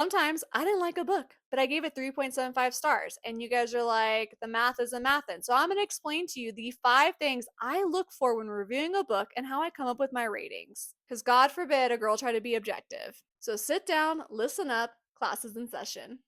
Sometimes I didn't like a book, but I gave it 3.75 stars, and you guys are like, the math isn't mathin'. So I'm gonna explain to you the 5 things I look for when reviewing a book and how I come up with my ratings. Because God forbid a girl try to be objective. So sit down, listen up, class is in session.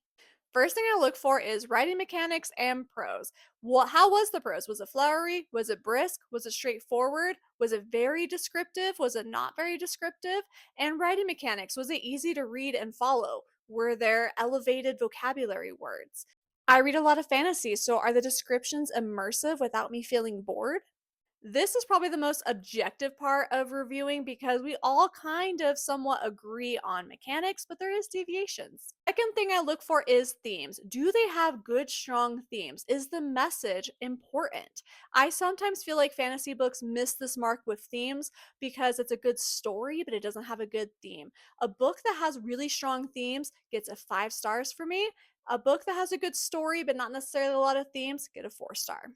First thing I look for is writing mechanics and prose. How was the prose? Was it flowery? Was it brisk? Was it straightforward? Was it very descriptive? Was it not very descriptive? And writing mechanics, was it easy to read and follow? Were there elevated vocabulary words? I read a lot of fantasy, so are the descriptions immersive without me feeling bored? This is probably the most objective part of reviewing because we all kind of somewhat agree on mechanics, but there is deviations. Second thing I look for is themes. Do they have good, strong themes? Is the message important? I sometimes feel like fantasy books miss this mark with themes because it's a good story, but it doesn't have a good theme. A book that has really strong themes gets a 5 stars for me. A book that has a good story, but not necessarily a lot of themes, get a 4 star.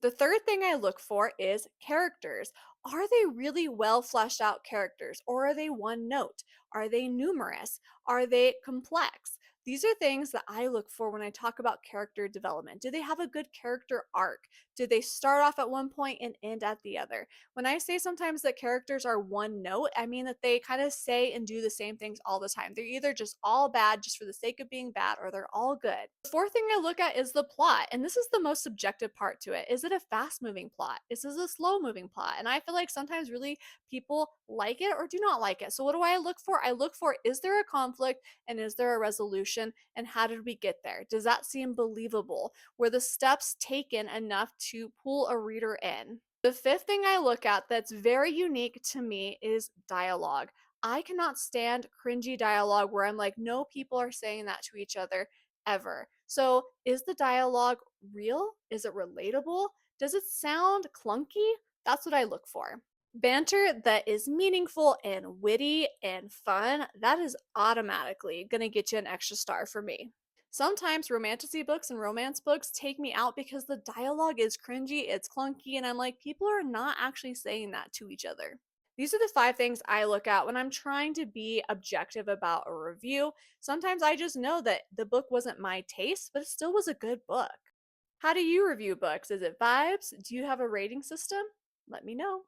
The third thing I look for is characters. Are they really well fleshed out characters or are they one note? Are they numerous? Are they complex? These are things that I look for when I talk about character development. Do they have a good character arc? Do they start off at one point and end at the other? When I say sometimes that characters are one note, I mean that they kind of say and do the same things all the time. They're either just all bad just for the sake of being bad or they're all good. The fourth thing I look at is the plot, and this is the most subjective part to it. Is it a fast moving plot? Is this a slow moving plot? And I feel like sometimes really people like it or do not like it. So what do I look for? I look for, is there a conflict and is there a resolution and how did we get there? Does that seem believable? Were the steps taken enough to pull a reader in? The fifth thing I look at that's very unique to me is dialogue. I cannot stand cringy dialogue where I'm like, no people are saying that to each other ever. So, is the dialogue real? Is it relatable? Does it sound clunky? That's what I look for. Banter that is meaningful and witty and fun, that is automatically going to get you an extra star for me. Sometimes romantasy books and romance books take me out because the dialogue is cringy, it's clunky, and I'm like, people are not actually saying that to each other. These are the 5 things I look at when I'm trying to be objective about a review. Sometimes I just know that the book wasn't my taste, but it still was a good book. How do you review books? Is it vibes? Do you have a rating system? Let me know.